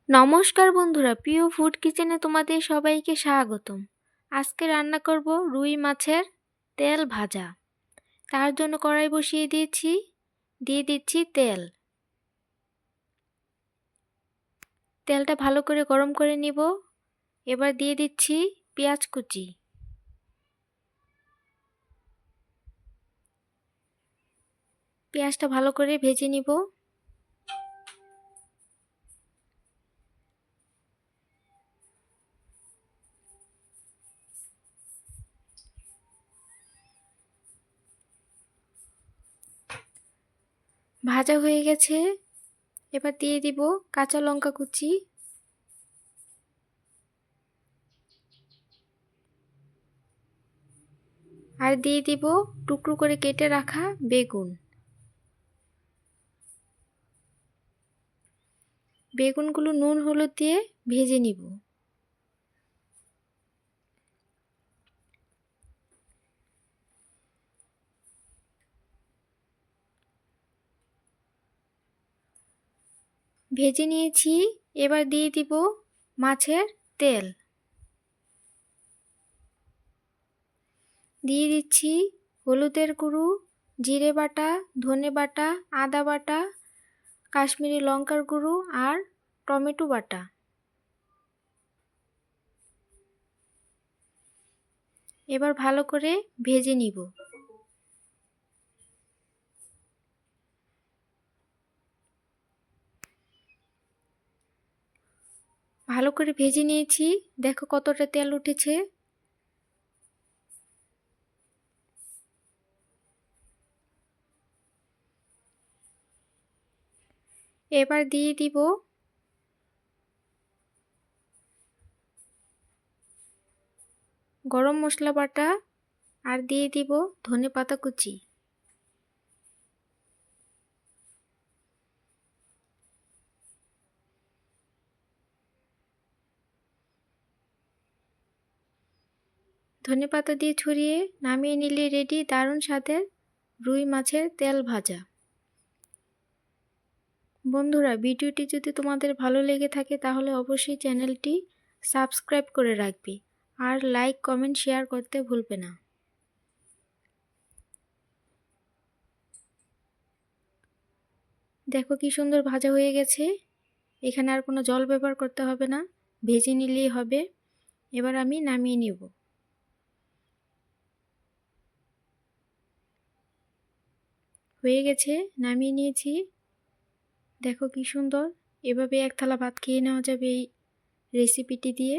নমস্কার বন্ধুরা, প্রিয় ফুড কিচেনে তোমাদের সবাইকে স্বাগতম। আজকে রান্না করব রুই মাছের তেল ভাজা। তার জন্য কড়াই বসিয়ে দিয়ে দিচ্ছি তেল। তেলটা ভালো করে গরম করে নিব। এবার দিয়ে দিচ্ছি পেঁয়াজ কুচি। পেঁয়াজটা ভালো করে ভেজে নিব। ভাজা হয়ে গেছে। এবার দিয়ে দিব কাঁচা লঙ্কা কুচি, আর দিয়ে দিব টুকরো করে কেটে রাখা বেগুন। বেগুনগুলো নুন হলুদ দিয়ে ভেজে নিব। ভেজে নিয়েছি। এবার দিয়ে দিব মাছের তেল। দিয়ে দিচ্ছি হলুদের গুঁড়ো, জিরে বাটা, ধনে বাটা, আদা বাটা, কাশ্মীরি লঙ্কার গুঁড়ো আর টমেটো বাটা। এবার ভালো করে ভেজে নিব। ভালো করে ভেজে নিয়েছি। দেখো কতটা তেল উঠেছে। এবার দিয়ে দিব গরম মশলা বাটা, আর দিয়ে দিব ধনেপাতা কুচি। ধনেপাতা দিয়ে ছড়িয়ে নামিয়ে নিলে রেডি দারুণ স্বাদের রুই মাছের তেল ভাজা। বন্ধুরা, ভিডিওটি যদি তোমাদের ভালো লেগে থাকে তাহলে অবশ্যই চ্যানেলটি সাবস্ক্রাইব করে রাখবে, আর লাইক কমেন্ট শেয়ার করতে ভুলবে না। দেখো কি সুন্দর ভাজা হয়ে গেছে। এখানে আর কোনো জল ব্যবহার করতে হবে না, ভেজে নিলেই হবে। এবার আমি নামিয়ে নেব। হয়ে গেছে, নামিয়ে নিয়েছি। দেখো কি সুন্দর। এভাবে এক থালা ভাত খেয়ে নেওয়া যাবে এই রেসিপিটি দিয়ে।